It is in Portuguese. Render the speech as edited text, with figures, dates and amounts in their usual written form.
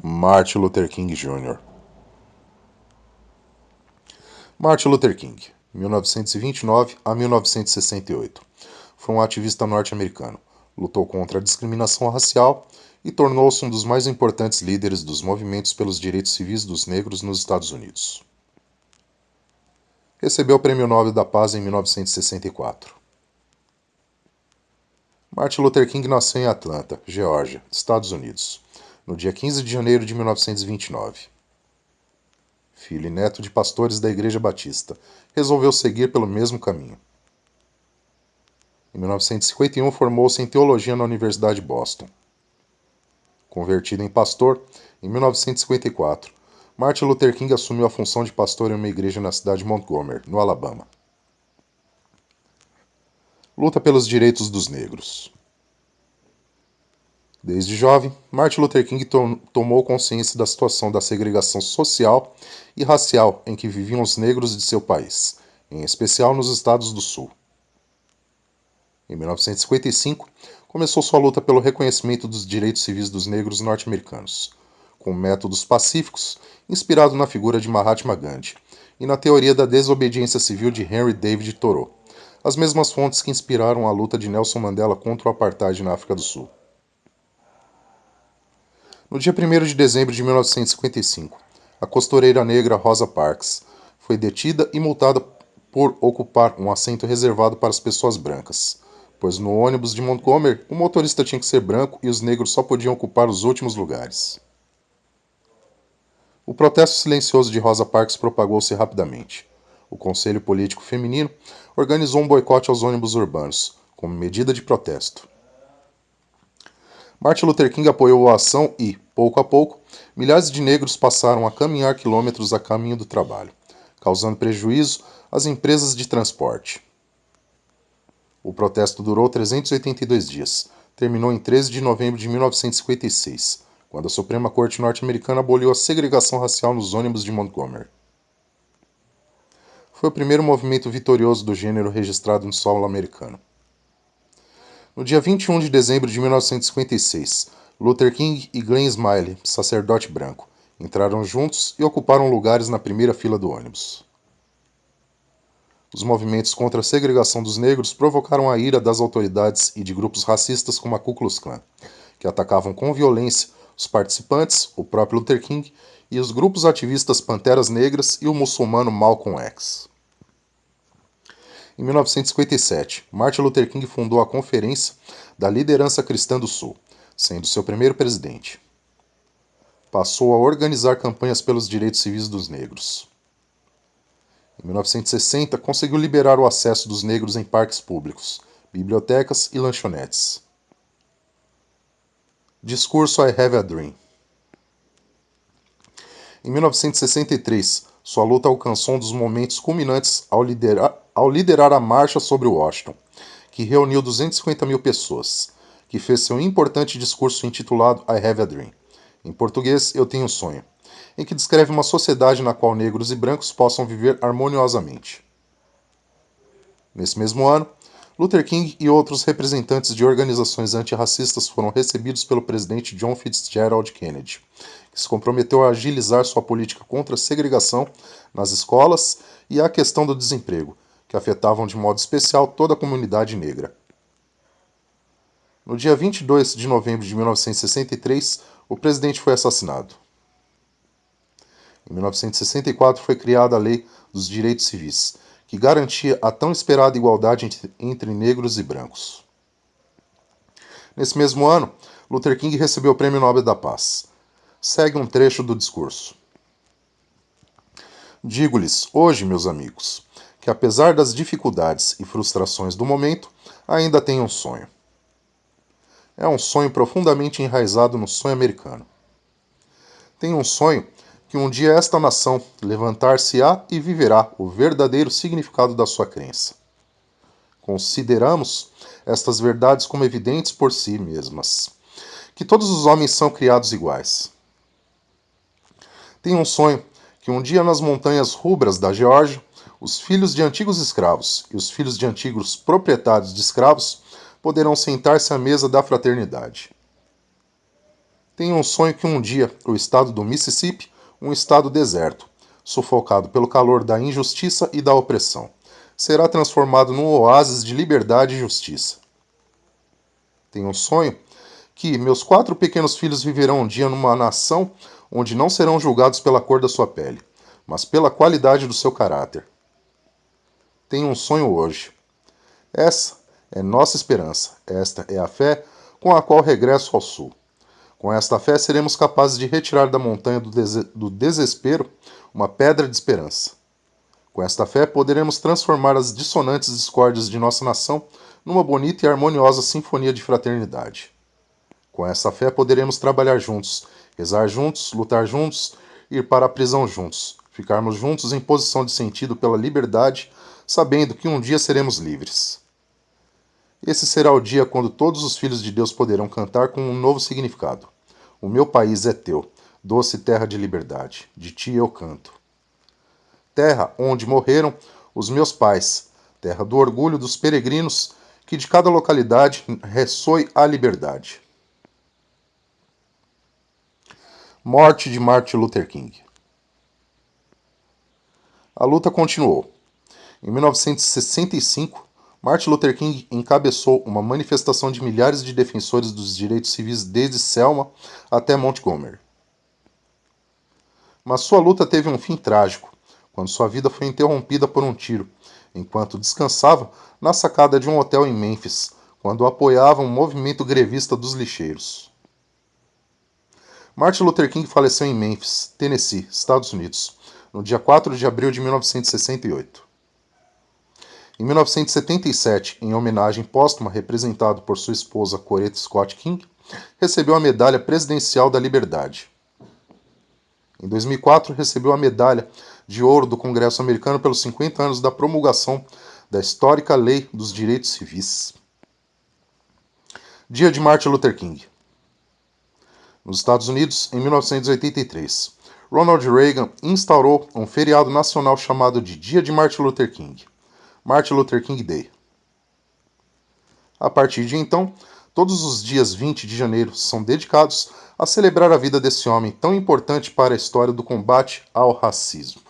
Martin Luther King Jr. Martin Luther King, 1929 a 1968, foi um ativista norte-americano. Lutou contra a discriminação racial e tornou-se um dos mais importantes líderes dos movimentos pelos direitos civis dos negros nos Estados Unidos. Recebeu o Prêmio Nobel da Paz em 1964. Martin Luther King nasceu em Atlanta, Geórgia, Estados Unidos, no dia 15 de janeiro de 1929. Filho e neto de pastores da Igreja Batista, resolveu seguir pelo mesmo caminho. Em 1951, formou-se em teologia na Universidade de Boston. Convertido em pastor, em 1954, Martin Luther King assumiu a função de pastor em uma igreja na cidade de Montgomery, no Alabama. Luta pelos direitos dos negros. Desde jovem, Martin Luther King tomou consciência da situação da segregação social e racial em que viviam os negros de seu país, em especial nos Estados do Sul. Em 1955, começou sua luta pelo reconhecimento dos direitos civis dos negros norte-americanos, com métodos pacíficos, inspirado na figura de Mahatma Gandhi e na teoria da desobediência civil de Henry David Thoreau, as mesmas fontes que inspiraram a luta de Nelson Mandela contra o apartheid na África do Sul. No dia 1º de dezembro de 1955, a costureira negra Rosa Parks foi detida e multada por ocupar um assento reservado para as pessoas brancas, pois no ônibus de Montgomery o motorista tinha que ser branco e os negros só podiam ocupar os últimos lugares. O protesto silencioso de Rosa Parks propagou-se rapidamente. O Conselho Político Feminino organizou um boicote aos ônibus urbanos, como medida de protesto. Martin Luther King apoiou a ação e, pouco a pouco, milhares de negros passaram a caminhar quilômetros a caminho do trabalho, causando prejuízo às empresas de transporte. O protesto durou 382 dias. Terminou em 13 de novembro de 1956, quando a Suprema Corte norte-americana aboliu a segregação racial nos ônibus de Montgomery. Foi o primeiro movimento vitorioso do gênero registrado no solo americano. No dia 21 de dezembro de 1956, Luther King e Glenn Smiley, sacerdote branco, entraram juntos e ocuparam lugares na primeira fila do ônibus. Os movimentos contra a segregação dos negros provocaram a ira das autoridades e de grupos racistas como a Ku Klux Klan, que atacavam com violência os participantes, o próprio Luther King e os grupos ativistas Panteras Negras e o muçulmano Malcolm X. Em 1957, Martin Luther King fundou a Conferência da Liderança Cristã do Sul, sendo seu primeiro presidente. Passou a organizar campanhas pelos direitos civis dos negros. Em 1960, conseguiu liberar o acesso dos negros em parques públicos, bibliotecas e lanchonetes. Discurso I Have a Dream. Em 1963, sua luta alcançou um dos momentos culminantes ao liderar a Marcha sobre Washington, que reuniu 250 mil pessoas, que fez seu importante discurso intitulado I Have a Dream. Em português, Eu Tenho um Sonho, em que descreve uma sociedade na qual negros e brancos possam viver harmoniosamente. Nesse mesmo ano, Luther King e outros representantes de organizações antirracistas foram recebidos pelo presidente John Fitzgerald Kennedy, que se comprometeu a agilizar sua política contra a segregação nas escolas e a questão do desemprego, que afetavam de modo especial toda a comunidade negra. No dia 22 de novembro de 1963, o presidente foi assassinado. Em 1964 foi criada a Lei dos Direitos Civis, que garantia a tão esperada igualdade entre negros e brancos. Nesse mesmo ano, Luther King recebeu o Prêmio Nobel da Paz. Segue um trecho do discurso. Digo-lhes hoje, meus amigos, que apesar das dificuldades e frustrações do momento, ainda tenho um sonho. É um sonho profundamente enraizado no sonho americano. Tenho um sonho que um dia esta nação levantar-se-á e viverá o verdadeiro significado da sua crença. Consideramos estas verdades como evidentes por si mesmas, que todos os homens são criados iguais. Tenho um sonho que um dia nas montanhas rubras da Geórgia, os filhos de antigos escravos e os filhos de antigos proprietários de escravos poderão sentar-se à mesa da fraternidade. Tenho um sonho que um dia o estado do Mississippi, um estado deserto, sufocado pelo calor da injustiça e da opressão, será transformado num oásis de liberdade e justiça. Tenho um sonho que meus 4 pequenos filhos viverão um dia numa nação onde não serão julgados pela cor da sua pele, mas pela qualidade do seu caráter. Tenho um sonho hoje. Essa é nossa esperança. Esta é a fé com a qual regresso ao sul. Com esta fé seremos capazes de retirar da montanha do desespero uma pedra de esperança. Com esta fé poderemos transformar as dissonantes discórdias de nossa nação numa bonita e harmoniosa sinfonia de fraternidade. Com essa fé poderemos trabalhar juntos, rezar juntos, lutar juntos, ir para a prisão juntos, ficarmos juntos em posição de sentido pela liberdade, sabendo que um dia seremos livres. Esse será o dia quando todos os filhos de Deus poderão cantar com um novo significado. O meu país é teu, doce terra de liberdade, de ti eu canto. Terra onde morreram os meus pais, terra do orgulho dos peregrinos, que de cada localidade ressoe a liberdade. Morte de Martin Luther King. A luta continuou. Em 1965, Martin Luther King encabeçou uma manifestação de milhares de defensores dos direitos civis desde Selma até Montgomery. Mas sua luta teve um fim trágico, quando sua vida foi interrompida por um tiro, enquanto descansava na sacada de um hotel em Memphis, quando apoiava um movimento grevista dos lixeiros. Martin Luther King faleceu em Memphis, Tennessee, Estados Unidos, no dia 4 de abril de 1968. Em 1977, em homenagem póstuma representado por sua esposa Coretta Scott King, recebeu a Medalha Presidencial da Liberdade. Em 2004, recebeu a Medalha de Ouro do Congresso Americano pelos 50 anos da promulgação da histórica Lei dos Direitos Civis. Dia de Martin Luther King. Nos Estados Unidos, em 1983, Ronald Reagan instaurou um feriado nacional chamado de Dia de Martin Luther King, Martin Luther King Day. A partir de então, todos os dias 20 de janeiro são dedicados a celebrar a vida desse homem tão importante para a história do combate ao racismo.